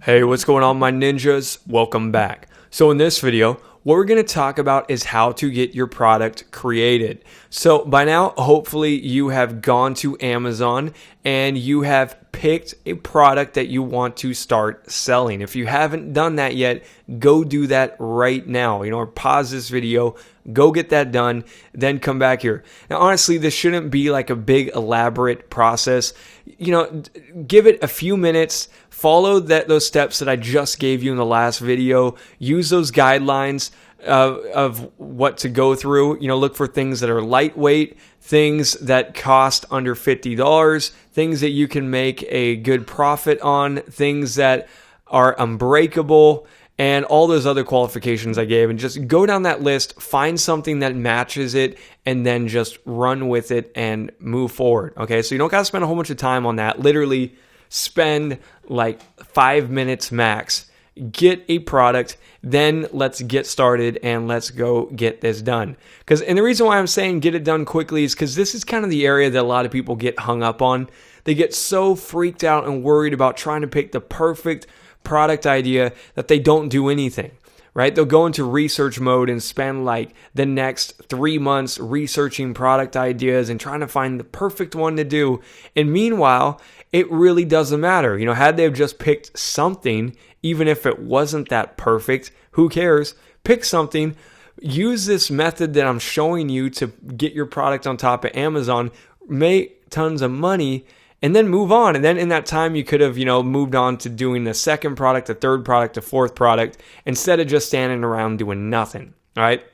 Hey, what's going on, my ninjas? Welcome back. So in this video, what we're going to talk about is how to get your product created. So by now, hopefully you have gone to Amazon and you have picked a product that you want to start selling. If you haven't done that yet, go do that right now. Or pause this video, go get that done, then come back here. Now, honestly, this shouldn't be like a big elaborate process. Give it a few minutes. Follow those steps that I just gave you in the last video. Use those guidelines of what to go through. Look for things that are lightweight, things that cost under $50, things that you can make a good profit on, things that are unbreakable, and all those other qualifications I gave. And just go down that list, find something that matches it, and then just run with it and move forward. Okay, so you don't got to spend a whole bunch of time on that. Literally spend like 5 minutes max. Get a product, then let's get started and let's go get this done. And the reason why I'm saying get it done quickly is because this is kind of the area that a lot of people get hung up on. They get so freaked out and worried about trying to pick the perfect product idea that they don't do anything, right? They'll go into research mode and spend like the next 3 months researching product ideas and trying to find the perfect one to do. And meanwhile, it really doesn't matter. Had they have just picked something, even if it wasn't that perfect, who cares? Pick something, use this method that I'm showing you to get your product on top of Amazon, make tons of money, and then move on. And then in that time, you could have, moved on to doing the second product, the third product, the fourth product, instead of just standing around doing nothing, all right?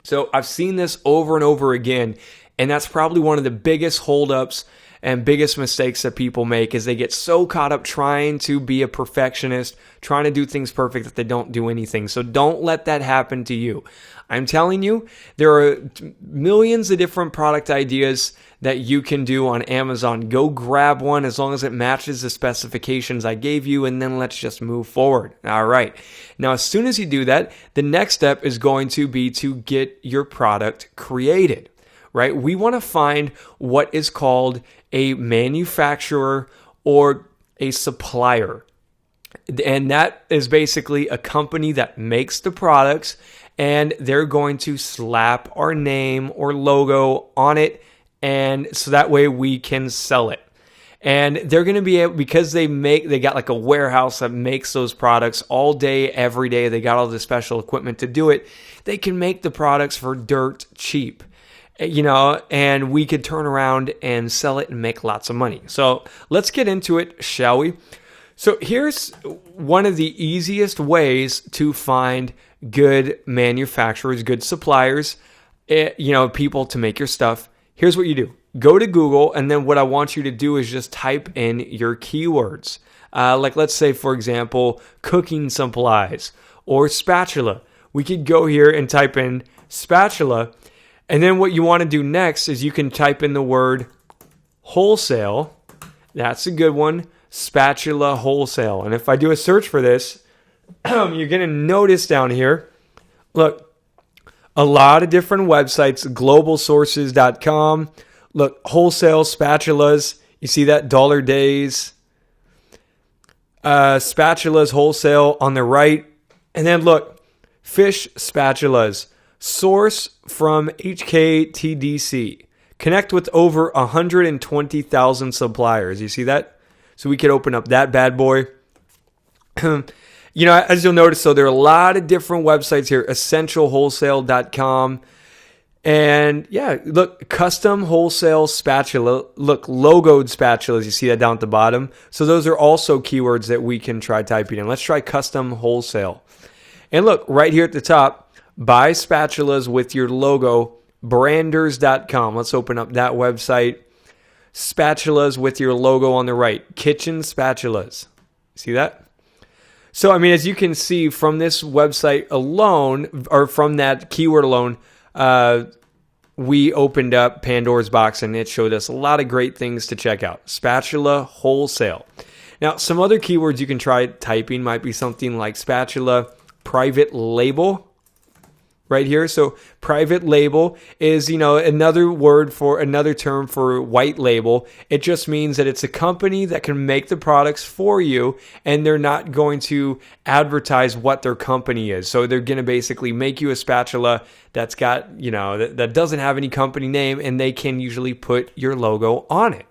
So I've seen this over and over again, and that's probably one of the biggest holdups and biggest mistakes that people make is they get so caught up trying to be a perfectionist, trying to do things perfect that they don't do anything. So don't let that happen to you. I'm telling you, there are millions of different product ideas that you can do on Amazon. Go grab one as long as it matches the specifications I gave you, and then let's just move forward. All right. Now, as soon as you do that, the next step is going to be to get your product created, right? We want to find what is called a manufacturer or a supplier. And that is basically a company that makes the products, and they're going to slap our name or logo on it, and so that way we can sell it. And they're going to be able, because they got like a warehouse that makes those products all day, every day. They got all the special equipment to do it. They can make the products for dirt cheap. And we could turn around and sell it and make lots of money. So let's get into it, shall we? So here's one of the easiest ways to find good manufacturers, good suppliers, people to make your stuff. Here's what you do. Go to Google, and then what I want you to do is just type in your keywords. Like let's say, for example, cooking supplies or spatula. We could go here and type in spatula. And then what you want to do next is you can type in the word wholesale. That's a good one. Spatula wholesale. And if I do a search for this, you're going to notice down here, look, a lot of different websites, globalsources.com. Look, wholesale spatulas. You see that? Dollar Days. Spatulas wholesale on the right. And then look, fish spatulas. Source from HKTDC. Connect with over 120,000 suppliers. You see that? So we could open up that bad boy. As you'll notice, so there are a lot of different websites here. Essentialwholesale.com. And yeah, look, custom wholesale spatula. Look, logoed spatulas. You see that down at the bottom? So those are also keywords that we can try typing in. Let's try custom wholesale. And look, right here at the top, buy spatulas with your logo, branders.com. Let's open up that website. Spatulas with your logo on the right. Kitchen spatulas. See that? So, as you can see from this website alone, or from that keyword alone, we opened up Pandora's box and it showed us a lot of great things to check out. Spatula wholesale. Now, some other keywords you can try typing might be something like spatula private label. right here. So private label is, another term for white label. It just means that it's a company that can make the products for you, and they're not going to advertise what their company is. So they're going to basically make you a spatula that's got, that doesn't have any company name, and they can usually put your logo on it.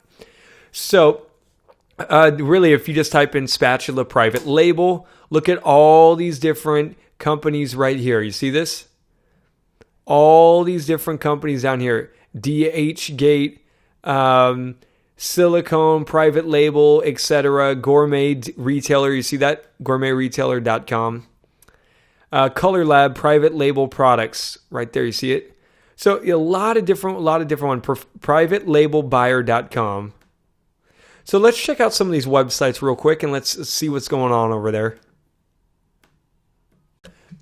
So really, if you just type in spatula private label, look at all these different companies right here. You see this? All these different companies down here. DH Gate, Silicone, private label, etc. Gourmet retailer. You see that? Gourmetretailer.com. Color Lab, private label products. Right there, you see it? So a lot of different ones. Privatelabelbuyer.com. So let's check out some of these websites real quick, and let's see what's going on over there.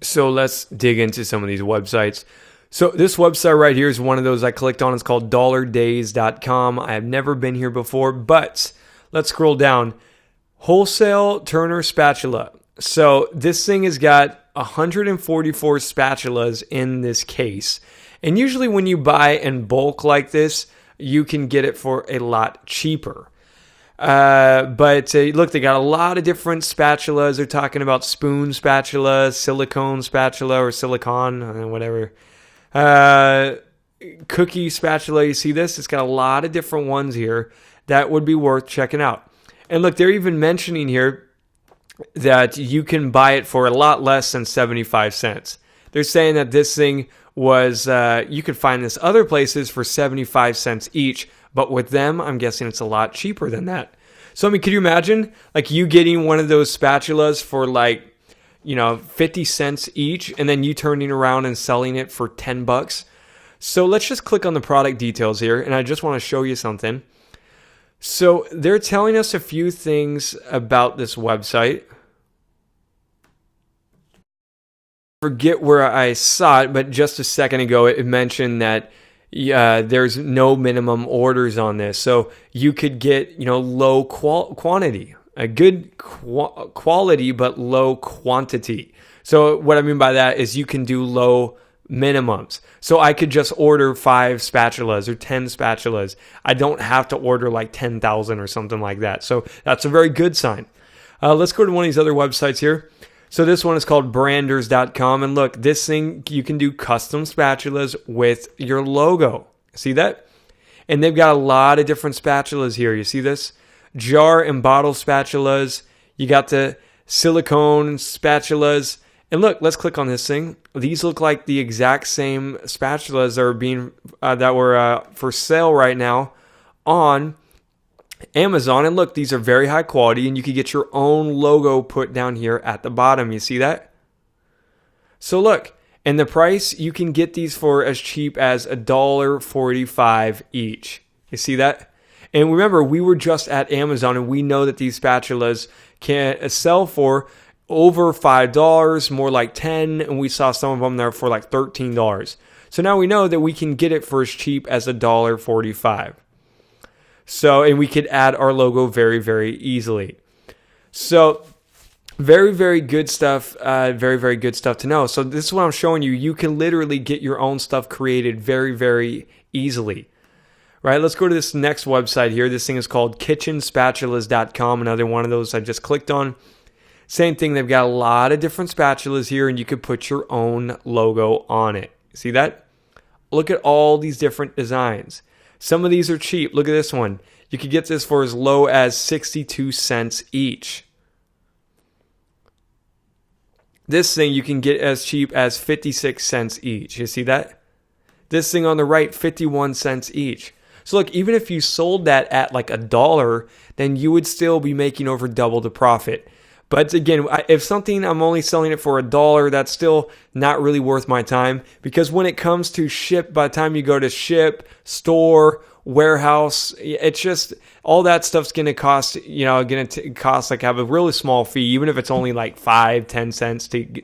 So let's dig into some of these websites. So this website right here is one of those I clicked on. It's called dollardays.com. I have never been here before, but let's scroll down. Wholesale Turner Spatula. So this thing has got 144 spatulas in this case. And usually when you buy in bulk like this, you can get it for a lot cheaper. But look, they got a lot of different spatulas. They're talking about spoon spatula, silicone spatula, or silicon, whatever. Cookie spatula. You see this? It's got a lot of different ones here that would be worth checking out. And look, they're even mentioning here that you can buy it for a lot less than 75 cents. They're saying that this thing was, you could find this other places for 75 cents each. But with them, I'm guessing it's a lot cheaper than that. So, I mean, could you imagine like you getting one of those spatulas for 50 cents each, and then you turning around and selling it for $10? So let's just click on the product details here, and I just want to show you something. So they're telling us a few things about this website. Forget where I saw it, but just a second ago it mentioned that there's no minimum orders on this, so you could get low quantity, a good quality but low quantity. So what I mean by that is you can do low minimums. So I could just order 5 spatulas or 10 spatulas. I don't have to order like 10,000 or something like that. So that's a very good sign. Let's go to one of these other websites here. So this one is called branders.com. And look, this thing, you can do custom spatulas with your logo. See that? And they've got a lot of different spatulas here. You see this? Jar and bottle spatulas. You got the silicone spatulas. And look, let's click on this thing. These look like the exact same spatulas that were for sale right now on Amazon. And look, these are very high quality, and you can get your own logo put down here at the bottom. You see that? So look, and the price, you can get these for as cheap as $1.45 each. You see that? And remember, we were just at Amazon, and we know that these spatulas can sell for over $5, more like $10, and we saw some of them there for like $13. So now we know that we can get it for as cheap as $1.45. So, and we could add our logo very, very easily. So, very, very good stuff. Very, very good stuff to know. So this is what I'm showing you. You can literally get your own stuff created very, very easily. Right, let's go to this next website here. This thing is called kitchenspatulas.com. Another one of those I just clicked on. Same thing. They've got a lot of different spatulas here, and you could put your own logo on it. See that? Look at all these different designs. Some of these are cheap. Look at this one. You could get this for as low as 62 cents each. This thing you can get as cheap as 56 cents each. You see that? This thing on the right, 51 cents each. So look, even if you sold that at like $1, then you would still be making over double the profit. But again, if something I'm only selling it for $1, that's still not really worth my time, because when it comes to ship, by the time you go to ship, store, warehouse, it's just all that stuff's going to cost, cost like have a really small fee, even if it's only like 5-10 cents to,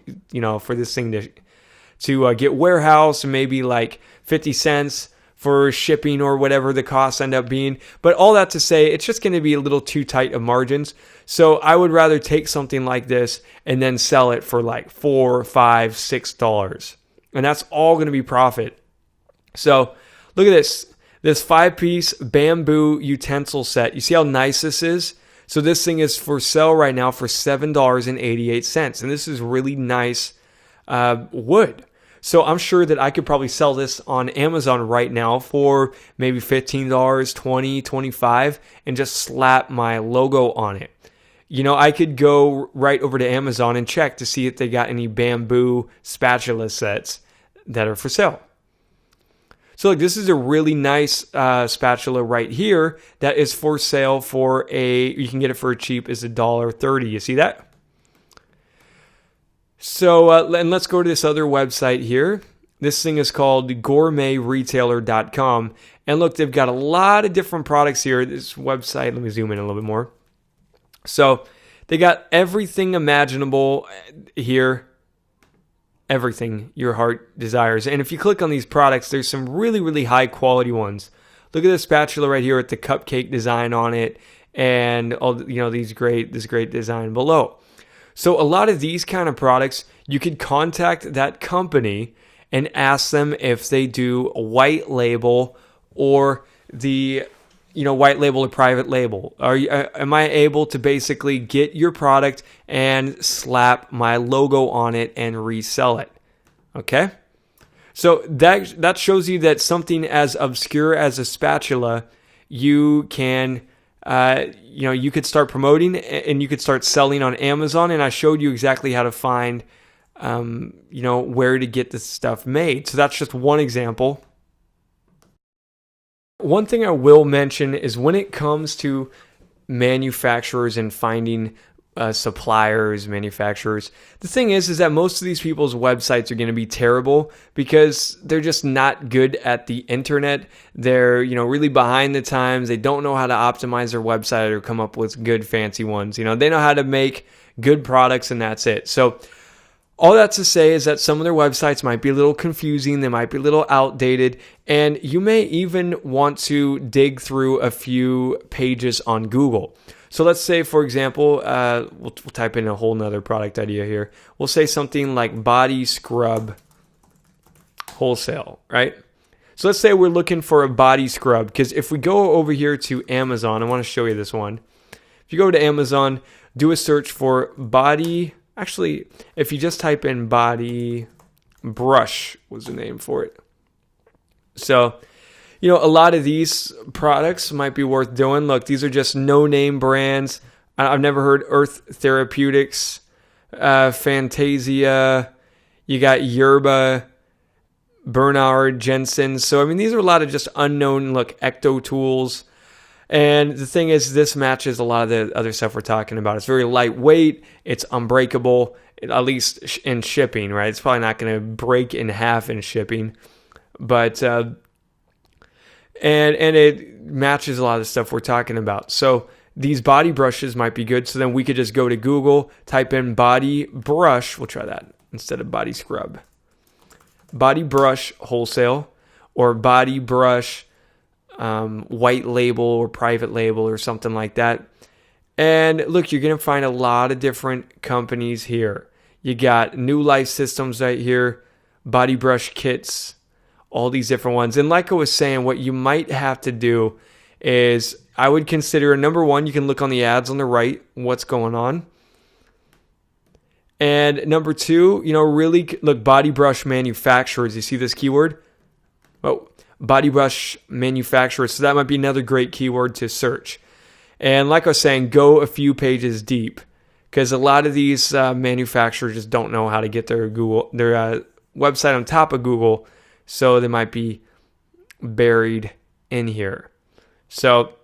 for this thing to get warehouse, and maybe like 50 cents for shipping or whatever the costs end up being. But all that to say, it's just going to be a little too tight of margins. So I would rather take something like this and then sell it for like $4, $5, $6. And that's all going to be profit. So look at this 5-piece bamboo utensil set. You see how nice this is? So this thing is for sale right now for $7.88. And this is really nice wood. So I'm sure that I could probably sell this on Amazon right now for maybe $15, $20, $25, and just slap my logo on it. I could go right over to Amazon and check to see if they got any bamboo spatula sets that are for sale. So look, this is a really nice spatula right here that is for sale for you can get it for cheap is $1.30. You see that? So, and let's go to this other website here. This thing is called gourmetretailer.com. And look, they've got a lot of different products here. This website, let me zoom in a little bit more. So they got everything imaginable here. Everything your heart desires. And if you click on these products, there's some really, really high quality ones. Look at this spatula right here with the cupcake design on it. And all, this great design below. So a lot of these kind of products, you could contact that company and ask them if they do a white label or the, white label or private label. Am I able to basically get your product and slap my logo on it and resell it? Okay. So that shows you that something as obscure as a spatula, you can you could start promoting and you could start selling on Amazon. And I showed you exactly how to find, where to get this stuff made. So that's just one example. One thing I will mention is when it comes to manufacturers and finding manufacturers, the thing is that most of these people's websites are going to be terrible because they're just not good at the internet. They're, really behind the times. They don't know how to optimize their website or come up with good fancy ones. They know how to make good products and that's it. So all that to say is that some of their websites might be a little confusing. They might be a little outdated. And you may even want to dig through a few pages on Google. So let's say, for example, we'll type in a whole nother product idea here. We'll say something like body scrub wholesale, right? So let's say we're looking for a body scrub, because if we go over here to Amazon, I want to show you this one. If you go to Amazon, do a search for body. Actually, if you just type in body brush was the name for it. So, a lot of these products might be worth doing. Look, these are just no-name brands. I've never heard Earth Therapeutics, Fantasia. You got Yerba, Bernard, Jensen. So, these are a lot of just unknown, Ecto tools. And the thing is, this matches a lot of the other stuff we're talking about. It's very lightweight. It's unbreakable, at least in shipping, right? It's probably not going to break in half in shipping. But and it matches a lot of the stuff we're talking about. So these body brushes might be good. So then we could just go to Google, type in body brush. We'll try that instead of body scrub. Body brush wholesale or body brush white label or private label or something like that. And look, you're going to find a lot of different companies here. You got New Life Systems right here, body brush kits, all these different ones. And like I was saying, what you might have to do is I would consider, number one, you can look on the ads on the right, what's going on. And number two, really look, body brush manufacturers. You see this keyword? Oh, body brush manufacturers. So that might be another great keyword to search. And like I was saying, go a few pages deep, because a lot of these manufacturers just don't know how to get their website on top of Google. So they might be buried in here. So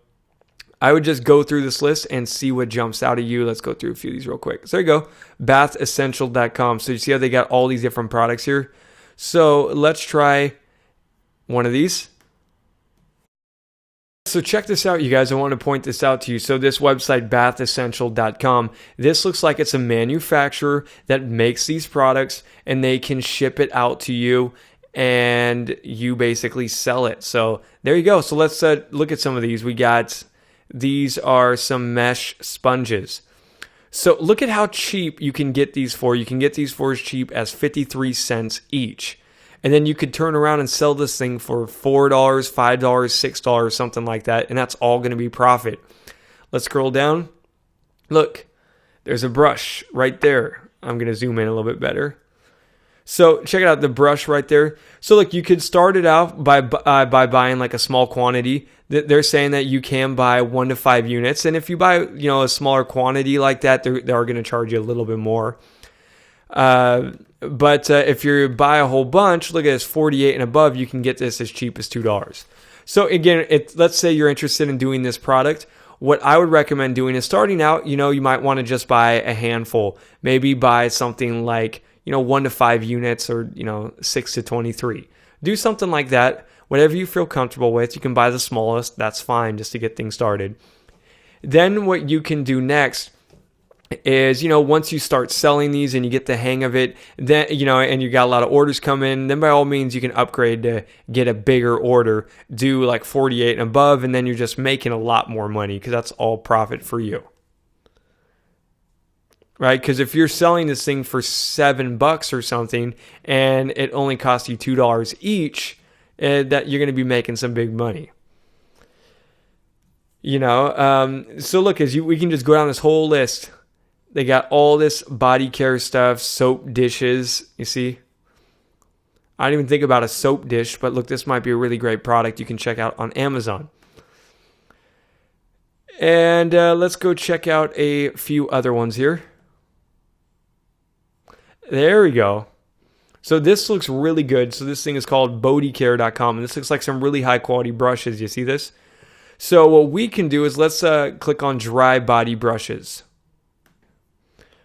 I would just go through this list and see what jumps out at you. Let's go through a few of these real quick. So there you go, bathessential.com. So you see how they got all these different products here? So let's try one of these. So check this out, you guys. I want to point this out to you. So this website, bathessential.com, this looks like it's a manufacturer that makes these products and they can ship it out to you and you basically sell it. So there you go. So let's look at some of these. These are some mesh sponges. So look at how cheap you can get these for. You can get these for as cheap as 53 cents each. And then you could turn around and sell this thing for $4, $5, $6, something like that. And that's all going to be profit. Let's scroll down. Look, there's a brush right there. I'm going to zoom in a little bit better. So check it out, the brush right there. So look, you could start it out by buying like a small quantity. They're saying that you can buy 1 to 5 units. And if you buy, a smaller quantity like that, they are going to charge you a little bit more. But if you buy a whole bunch, look at this, 48 and above, you can get this as cheap as $2. So again, let's say you're interested in doing this product. What I would recommend doing is starting out, you might want to just buy a handful. Maybe buy something like, 1 to 5 units or, 6 to 23. Do something like that. Whatever you feel comfortable with. You can buy the smallest. That's fine just to get things started. Then what you can do next is, once you start selling these and you get the hang of it, then, and you got a lot of orders come in, then by all means you can upgrade to get a bigger order, do like 48 and above, and then you're just making a lot more money because that's all profit for you. Right? Because if you're selling this thing for $7 or something and it only costs you $2 each, that you're going to be making some big money. So look, we can just go down this whole list. They got all this body care stuff, soap dishes. You see? I didn't even think about a soap dish, but look, this might be a really great product you can check out on Amazon. And let's go check out a few other ones here. There we go. So this looks really good. So this thing is called bodycare.com, and this looks like some really high quality brushes. You see this? So what we can do is let's click on dry body brushes.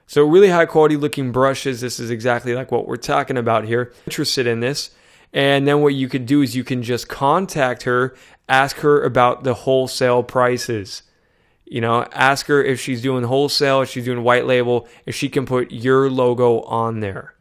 So really high quality looking brushes. This is exactly like what we're talking about here. Interested in this. And then what you could do is you can just contact her, ask her about the wholesale prices. Ask her if she's doing wholesale, if she's doing white label, if she can put your logo on there.